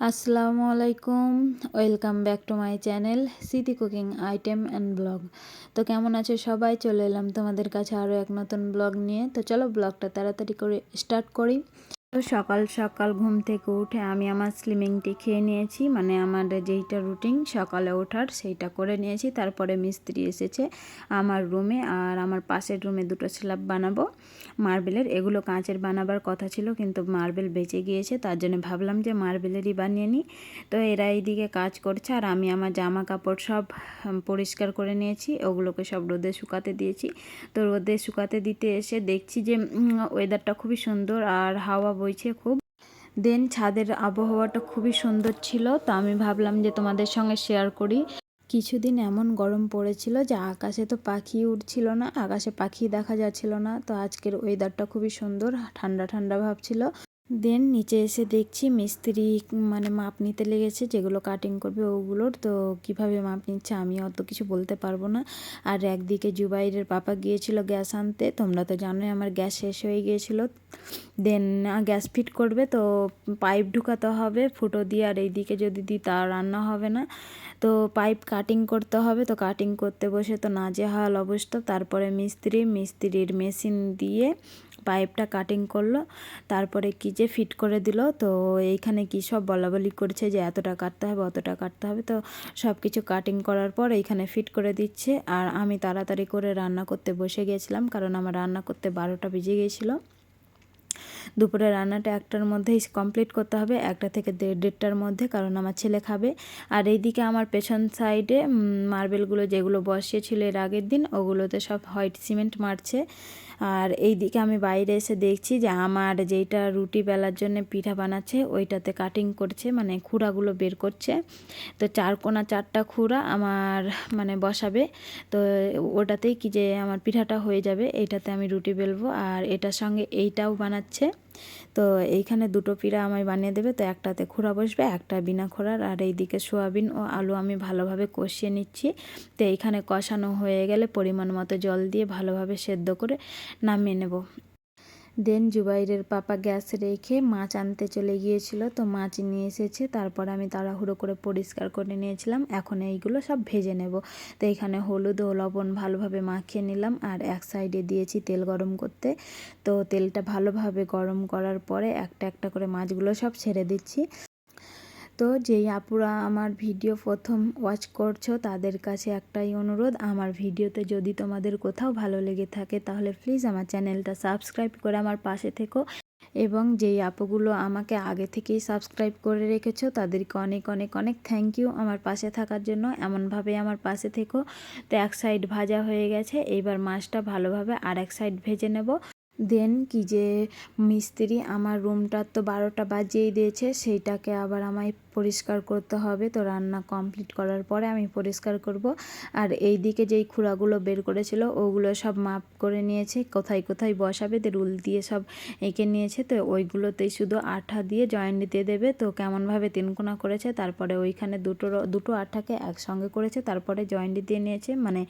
আসসালামু আলাইকুম, welcome back to my channel স্মৃতি কুকিং আইটেম অ্যান্ড ব্লগ। তো কেমন আছে সবাই? চলে এলাম তোমাদের কাছে আরও এক নতুন ব্লগ নিয়ে। তো চলো ব্লগটা তাড়াতাড়ি করে স্টার্ট করি। তো সকাল সকাল ঘুম থেকে উঠে আমি আমার স্লিমিং টি খেয়ে নিয়েছি, মানে আমার যেইটা রুটিন সকালে ওঠার সেইটা করে নিয়েছি। তারপরে মিস্ত্রি এসেছে আমার রুমে, আর আমার পাশের রুমে দুটো স্ল্যাব বানাবো মার্বেলের। এগুলো কাঁচের বানাবার কথা ছিল, কিন্তু মার্বেল বেঁচে গিয়েছে, তার জন্য ভাবলাম যে মার্বেলেরই বানিয়ে নিই। তো এরা এইদিকে কাজ করছে, আর আমি আমার জামা কাপড় সব পরিষ্কার করে নিয়েছি, ওগুলোকে সব রোদে শুকাতে দিয়েছি। তো রোদে শুকাতে দিতে এসে দেখছি যে ওয়েদারটা খুবই সুন্দর আর হাওয়া বইছে খুব। দেন ছাদের আবহাওয়াটা খুবই সুন্দর ছিল, তো আমি ভাবলাম যে তোমাদের সঙ্গে শেয়ার করি। কিছুদিন এমন গরম পড়েছিল যে আকাশে তো পাখি উড়ছিল না, আকাশে পাখি দেখা যাচ্ছিল না। তো আজকের ওয়েদারটা খুবই সুন্দর, ঠান্ডা ঠান্ডা ভাব ছিল। দেন নিচে এসে দেখছি মিস্ত্রি মানে মাপ নিতে লেগেছে, যেগুলো কাটিং করবে ওগুলোর। তো কিভাবে মাপ নিচ্ছে আমি অত কিছু বলতে পারবো না। আর একদিকে জুবাইরের পাপা গিয়েছিল গ্যাস আনতে, তোমরা তো জানোই আমার গ্যাস শেষ হয়ে গিয়েছিল। দেন গ্যাস ফিট করবে, তো পাইপ ঢুকাতে হবে ফুটো দিয়ে, আর এইদিকে যদি দিই তা রান্না হবে না। তো পাইপ কাটিং করতে হবে, তো কাটিং করতে বসে তো নাজেহাল অবস্থা। তারপরে মিস্ত্রির মেশিন দিয়ে পাইপটা কাটিং করলো, তারপরে কি যে ফিট করে দিল। তো এইখানে কি সব বলাবলি করছে যে এতটা কাটতে হবে অতটা কাটতে হবে। তো সব কিছু কাটিং করার পর এইখানে ফিট করে দিচ্ছে, আর আমি তাড়াতাড়ি করে রান্না করতে বসে গিয়েছিলাম, কারণ আমার রান্না করতে 12টা বেজে গিয়েছিলো। দুপুরে রান্নাটা 1টার মধ্যেই কমপ্লিট করতে হবে, 1টা থেকে 1:30টার মধ্যে, কারণ আমার ছেলে খাবে। আর এইদিকে আমার পেছন সাইডে মার্বেলগুলো যেগুলো বসিয়েছিল এর আগের দিন, ওগুলোতে সব হোয়াইট সিমেন্ট মারছে। আর এইদিকে আমি বাইরে এসে দেখছি যে আমার যেইটা রুটি বেলার জন্য পিঠা বানাচ্ছে ওইটাতে কাটিং করছে, মানে খুঁড়াগুলো বের করছে। তো 4 কোনা 4টা খুঁড়া আমার মানে বসাবে, তো ওটাতেই কি যে আমার পিঠাটা হয়ে যাবে। এইটাতে আমি রুটি বেলবো, আর এটার সঙ্গে এইটাও বানাচ্ছে। তো এইখানে দুটো পিঠা আমায় বানিয়ে দেবে, তো একটাতে খুঁড়া বসবে, একটা বিনা খোঁড়ার। আর এইদিকে সোয়াবিন ও আলু আমি ভালোভাবে কষিয়ে নিচ্ছি। তো এইখানে কষানো হয়ে গেলে পরিমাণ মতো জল দিয়ে ভালোভাবে সেদ্ধ করে নামিয়ে নেব। দেন জুবাইরের পাপা গ্যাস রেখে মাছ আনতে চলে গিয়েছিল, তো মাছ নিয়ে এসেছে। তারপর আমি তাড়াহুড়ো করে পরিষ্কার করে নিয়েছিলাম, এখন এইগুলো সব ভেজে নেব। তো এখানে হলুদ ও লবণ ভালোভাবে মাখিয়ে নিলাম, আর এক সাইডে দিয়েছি তেল গরম করতে। তো তেলটা ভালোভাবে গরম করার পরে একটা একটা করে মাছগুলো সব ছেড়ে দিচ্ছি। তো যেই আপুরা আমার ভিডিও প্রথম ওয়াচ করছো তাদের কাছে একটাই অনুরোধ, আমার ভিডিওতে যদি তোমাদের কোথাও ভালো লেগে থাকে তাহলে প্লিজ আমার চ্যানেলটা সাবস্ক্রাইব করে আমার পাশে থেকো। এবং যেই আপুগুলো আমাকে আগে থেকেই সাবস্ক্রাইব করে রেখেছো তাদেরকে অনেক অনেক অনেক থ্যাংক ইউ আমার পাশে থাকার জন্য, এমনভাবে আমার পাশে থেকো। তো এক সাইড ভাজা হয়ে গেছে, এইবার মাছটা ভালোভাবে আর এক সাইড ভেজে নেব। দেন কি যে মিস্ত্রি আমার রুমটা তো 12টা বাজিয়েই দিয়েছে, সেইটাকে আবার আমায় পরিষ্কার করতে হবে। তো রান্না কমপ্লিট করার পরে আমি পরিষ্কার করব। আর এই দিকে যেই খুঁড়াগুলো বের করেছিল ওগুলো সব মাপ করে নিয়েছে, কোথায় কোথায় বসাবে রুল দিয়ে সব এঁকে নিয়েছে। তো ওইগুলোতেই শুধু আঠা দিয়ে জয়েন্ট দিয়ে দেবে। তো কেমনভাবে 3 কোনা করেছে, তারপরে ওইখানে দুটো আঠাকে একসঙ্গে করেছে, তারপরে জয়েন্ট দিয়ে নিয়েছে, মানে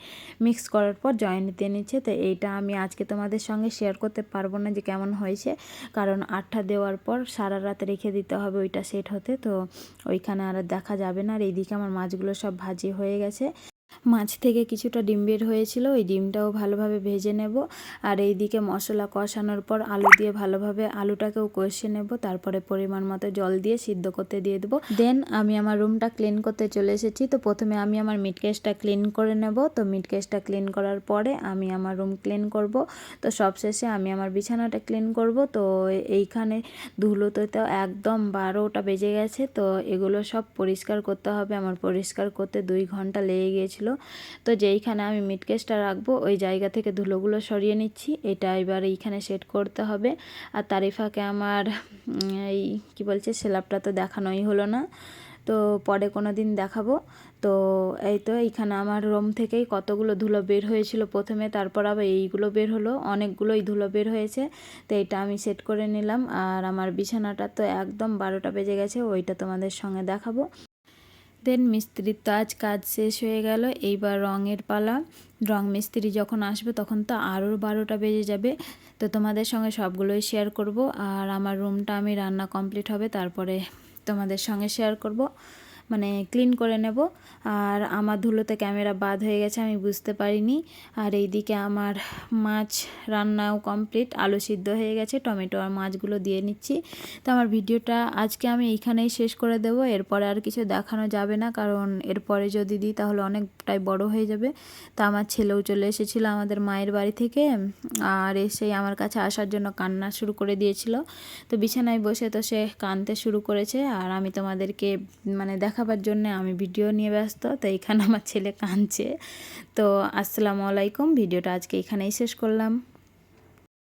মিক্স করার পর জয়েন্ট দিয়ে নিচ্ছে। তো এইটা আমি আজকে তোমাদের সঙ্গে শেয়ার করতে পারবো না যে কেমন হয়েছে, কারণ আঠা দেওয়ার পর সারা রাত রেখে দিতে হবে ওইটা সেট হতে, তো ওইখানে আর দেখা যাবে না। আর এইদিকে আমার মাছগুলো সব ভাজি হয়ে গেছে, মাছ থেকে কিছুটা ডিম বের হয়েছিল, ওই ডিমটাও ভালোভাবে ভেজে নেব। আর এইদিকে মশলা কষানোর পর আলু দিয়ে ভালোভাবে আলুটাকেও কষিয়ে নেব, তারপরে পরিমাণ মতো জল দিয়ে সিদ্ধ করতে দিয়ে দেবো। দেন আমি আমার রুমটা ক্লিন করতে চলে এসেছি। তো প্রথমে আমি আমার মিট কেসটা ক্লিন করে নেব। তো মিট কেসটা ক্লিন করার পরে আমি আমার রুম ক্লিন করব। তো সবশেষে আমি আমার বিছানাটা ক্লিন করব। তো এইখানে ধুলোতে তো একদম 12টা বেজে গেছে, তো এগুলো সব পরিষ্কার করতে হবে। আমার পরিষ্কার করতে 2 ঘন্টা লেগে গিয়েছিল। তো যেইখানে আমি মিট কেসটা রাখবো ওই জায়গা থেকে ধুলোগুলো সরিয়ে নিচ্ছি, এটা এবার এইখানে সেট করতে হবে। আর তারিফাকে আমার এই কি বলছে স্ল্যাবটা তো দেখানোই হলো না, তো পরে কোনো দিন দেখাবো। তো এই তো এইখানে আমার রুম থেকেই কতগুলো ধুলো বের হয়েছিল প্রথমে, তারপর আবার এইগুলো বের হলো, অনেকগুলোই ধুলো বের হয়েছে। তো এটা আমি সেট করে নিলাম। আর আমার বিছানাটা তো একদম 12টা বেজে গেছে, ওইটা তোমাদের সঙ্গে দেখাবো। দেন মিস্ত্রির তো আজ কাজ শেষ হয়ে গেল, এইবার রঙের পালা। রং মিস্ত্রি যখন আসবে তখন তো আরও 12টা বেজে যাবে। তো তোমাদের সঙ্গে সবগুলোই শেয়ার করব। আর আমার রুমটা আমি রান্না কমপ্লিট হবে তারপরে তোমাদের সঙ্গে শেয়ার করব, মানে ক্লিন করে নেব। আর আমার ধুলোতে ক্যামেরা বাদ হয়ে গেছে, আমি বুঝতে পারিনি। আর এইদিকে আমার মাছ রান্নাও কমপ্লিট, আলু সিদ্ধ হয়ে গেছে, টমেটো আর মাছগুলো দিয়ে নিচ্ছি। তো আমার ভিডিওটা আজকে আমি এইখানেই শেষ করে দেব, এরপরে আর কিছু দেখানো যাবে না, কারণ এরপরে যদি দিই তাহলে অনেকটাই বড় হয়ে যাবে। তো আমার ছেলেও চলে এসেছিলো আমাদের মায়ের বাড়ি থেকে, আর এসেই আমার কাছে আসার জন্য কান্না শুরু করে দিয়েছিল। তো বিছানায় বসে তো সে কাঁদতে শুরু করেছে, আর আমি তোমাদেরকে মানে দেখাবার জন্য আমি ভিডিও নিয়ে ব্যস্ত। তো এখানে আমার ছেলে কাঁদছে। তো আসসালামু আলাইকুম, ভিডিওটা আজকে এখানেই শেষ করলাম।